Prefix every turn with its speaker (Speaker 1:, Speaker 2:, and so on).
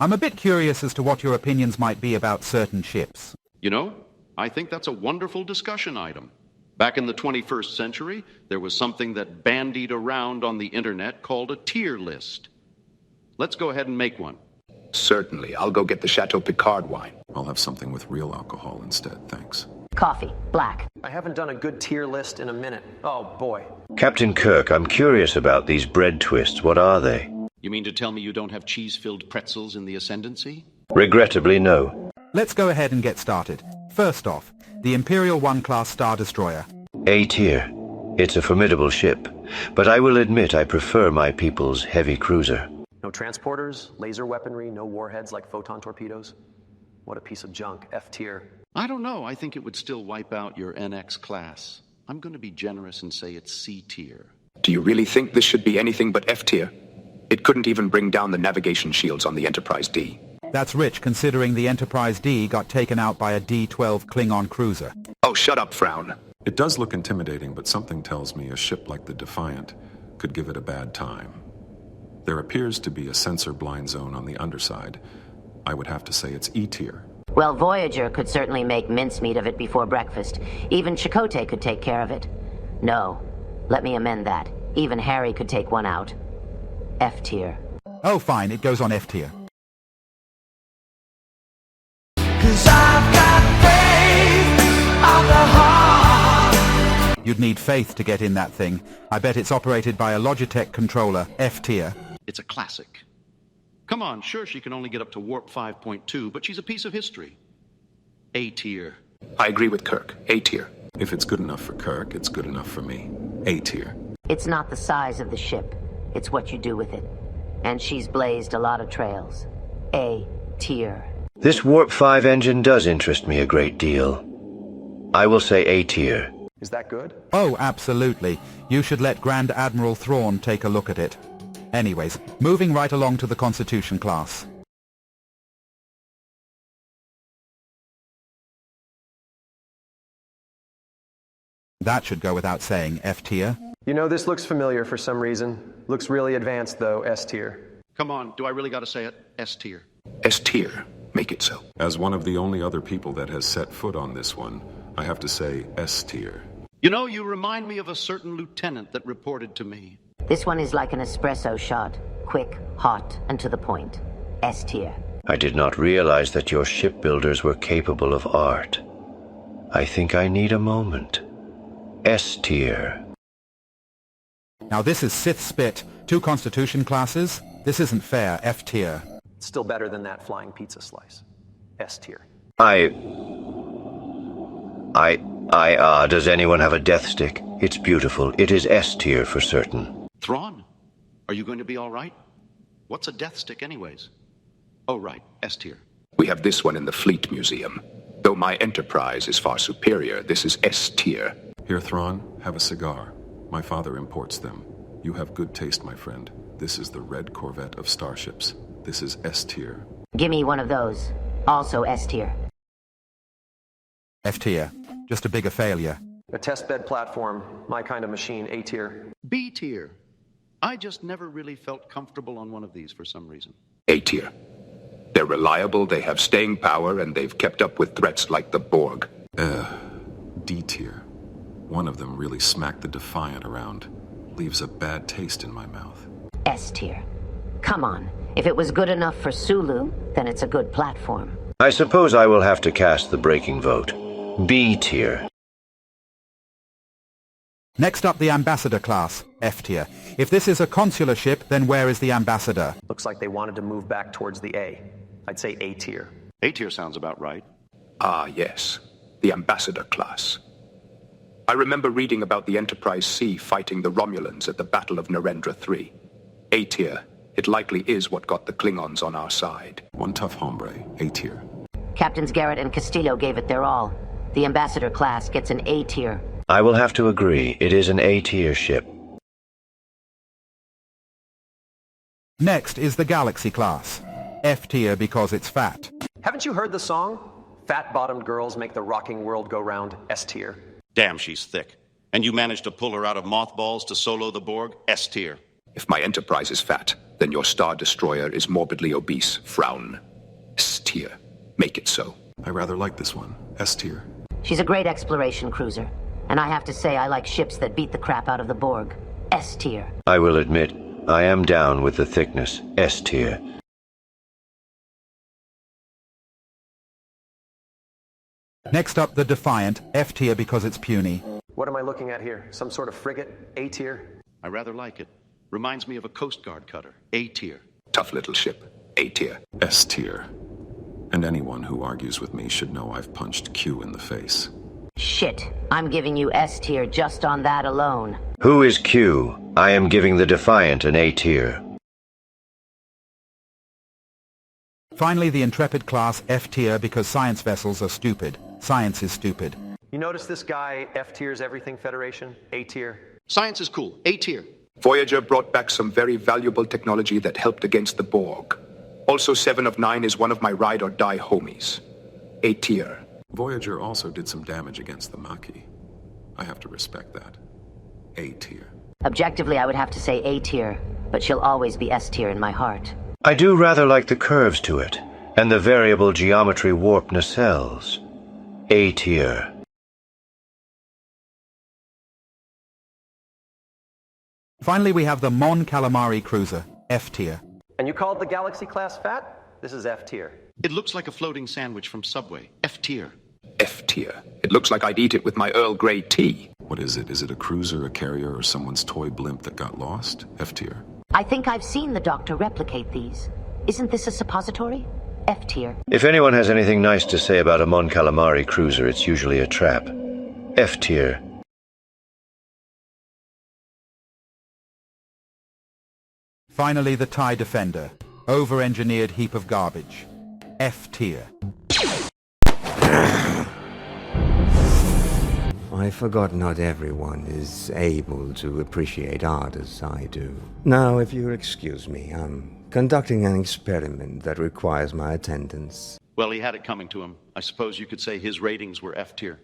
Speaker 1: I'm a bit curious as to what your opinions might be about certain ships.
Speaker 2: You know, I think that's a wonderful discussion item. Back in the 21st century, there was something that bandied around on the internet called a tier list. Let's go ahead and make one.
Speaker 3: Certainly. I'll go get the Chateau Picard wine.
Speaker 4: I'll have something with real alcohol instead, thanks.
Speaker 5: Coffee, black.
Speaker 6: I haven't done a good tier list in a minute. Oh, boy.
Speaker 7: Captain Kirk, I'm curious about these bread twists. What are they?
Speaker 2: You mean to tell me you don't have cheese-filled pretzels in the Ascendancy?
Speaker 7: Regrettably, no.
Speaker 1: Let's go ahead and get started. First off, the Imperial 1-class Star Destroyer.
Speaker 7: A tier. It's a formidable ship, but I will admit I prefer my people's heavy cruiser.
Speaker 6: No transporters, laser weaponry, no warheads like photon torpedoes. What a piece of junk. F tier.
Speaker 2: I don't know. I think it would still wipe out your NX class. I'm going to be generous and say it's C tier.
Speaker 3: Do you really think this should be anything but F tier? It couldn't even bring down the navigation shields on the Enterprise D.
Speaker 1: That's rich, considering the Enterprise D got taken out by a D-12 Klingon cruiser.
Speaker 3: Oh, shut up, Frown.
Speaker 4: It does look intimidating, but something tells me a ship like the Defiant could give it a bad time. There appears to be a sensor blind zone on the underside. I would have to say it's E tier.
Speaker 5: Well, Voyager could certainly make mincemeat of it before breakfast. Even Chakotay could take care of it. No, let me amend that. Even Harry could take one out. F tier.
Speaker 1: Oh, fine, it goes on F tier.
Speaker 8: 'Cause I've got faith on the heart.
Speaker 1: You'd need faith to get in that thing. I bet it's operated by a Logitech controller, F tier.
Speaker 2: It's a classic. Come on, sure she can only get up to warp 5.2, but she's a piece of history. A tier.
Speaker 3: I agree with Kirk. A tier.
Speaker 4: If it's good enough for Kirk, it's good enough for me. A tier.
Speaker 5: It's not the size of the ship. It's what you do with it. And she's blazed a lot of trails. A tier.
Speaker 7: This Warp 5 engine does interest me a great deal. I will say A tier.
Speaker 6: Is that good?
Speaker 1: Oh, absolutely. You should let Grand Admiral Thrawn take a look at it. Anyways, moving right along to the Constitution class. That should go without saying, F tier.
Speaker 6: You know, this looks familiar for some reason. Looks really advanced, though. S tier.
Speaker 2: Come on, do I really got to say it? S tier.
Speaker 3: S tier. Make it so.
Speaker 4: As one of the only other people that has set foot on this one, I have to say S tier.
Speaker 2: You know, you remind me of a certain lieutenant that reported to me.
Speaker 5: This one is like an espresso shot. Quick, hot, and to the point. S tier.
Speaker 7: I did not realize that your shipbuilders were capable of art. I think I need a moment. S tier.
Speaker 1: Now this is Sith Spit, 2 Constitution classes. This isn't fair, F tier.
Speaker 6: Still better than that flying pizza slice. S tier.
Speaker 7: Does anyone have a death stick? It's beautiful. It is S tier for certain.
Speaker 2: Thrawn, are you going to be all right? What's a death stick anyways? Oh, right, S tier.
Speaker 3: We have this one in the Fleet Museum. Though my Enterprise is far superior, this is S tier.
Speaker 4: Here, Thrawn, have a cigar. My father imports them. You have good taste, my friend. This is the Red Corvette of Starships. This is S tier.
Speaker 5: Give me one of those. Also S tier.
Speaker 1: F tier. Just a bigger failure.
Speaker 6: A testbed platform. My kind of machine. A tier.
Speaker 2: B tier. I just never really felt comfortable on one of these for some reason.
Speaker 3: A tier. They're reliable, they have staying power, and they've kept up with threats like the Borg.
Speaker 4: D tier. One of them really smacked the Defiant around. Leaves a bad taste in my mouth.
Speaker 5: S tier. Come on. If it was good enough for Sulu, then it's a good platform.
Speaker 7: I suppose I will have to cast the breaking vote. B tier.
Speaker 1: Next up, the Ambassador class, F tier. If this is a consular ship, then where is the Ambassador?
Speaker 6: Looks like they wanted to move back towards the A. I'd say A tier.
Speaker 2: A tier sounds about right.
Speaker 3: Ah, yes. The Ambassador class. I remember reading about the Enterprise C fighting the Romulans at the Battle of Narendra III. A tier. It likely is what got the Klingons on our side.
Speaker 4: One tough hombre. A tier.
Speaker 5: Captains Garrett and Castillo gave it their all. The Ambassador class gets an A tier.
Speaker 7: I will have to agree. It is an A tier ship.
Speaker 1: Next is the Galaxy class. F tier because it's fat.
Speaker 6: Haven't you heard the song? Fat-bottomed girls make the rocking world go round. S tier.
Speaker 2: Damn, she's thick. And you managed to pull her out of mothballs to solo the Borg? S tier.
Speaker 3: If my Enterprise is fat, Then your Star Destroyer is morbidly obese. Frown. S tier. Make it so.
Speaker 4: I rather like this one. S tier.
Speaker 5: She's a great exploration cruiser. And I have to say I like ships that beat the crap out of the Borg. S tier.
Speaker 7: I will admit, I am down with the thickness. S tier.
Speaker 1: Next up, the Defiant, F tier because it's puny.
Speaker 6: What am I looking at here? Some sort of frigate? A tier?
Speaker 2: I rather like it. Reminds me of a Coast Guard cutter. A tier.
Speaker 3: Tough little ship. A tier.
Speaker 4: S tier. And anyone who argues with me should know I've punched Q in the face.
Speaker 5: Shit. I'm giving you S tier just on that alone.
Speaker 7: Who is Q? I am giving the Defiant an A tier.
Speaker 1: Finally, the Intrepid class, F tier because science vessels are stupid. Science is stupid.
Speaker 6: You notice this guy F tiers everything, Federation? A tier?
Speaker 2: Science is cool. A tier.
Speaker 3: Voyager brought back some very valuable technology that helped against the Borg. Also, 7 of 9 is one of my ride-or-die homies. A tier.
Speaker 4: Voyager also did some damage against the Maquis. I have to respect that. A tier.
Speaker 5: Objectively, I would have to say A tier, but she'll always be S tier in my heart.
Speaker 7: I do rather like the curves to it, and the variable geometry warp nacelles. A tier.
Speaker 1: Finally, we have the Mon Calamari cruiser, F tier.
Speaker 6: And you called the Galaxy class fat? This is F tier.
Speaker 2: It looks like a floating sandwich from Subway. F tier.
Speaker 3: F tier. It looks like I'd eat it with my Earl Grey tea.
Speaker 4: What is it? Is it a cruiser, a carrier, or someone's toy blimp that got lost? F tier.
Speaker 5: I think I've seen the Doctor replicate these. Isn't this a suppository? F tier.
Speaker 7: If anyone has anything nice to say about a Mon Calamari cruiser, it's usually a trap. F tier.
Speaker 1: Finally, the TIE Defender, over-engineered heap of garbage. F tier.
Speaker 9: I forgot not everyone is able to appreciate art as I do. Now, if you'll excuse me, I'm conducting an experiment that requires my attendance.
Speaker 2: Well, he had it coming to him. I suppose you could say his ratings were F tier.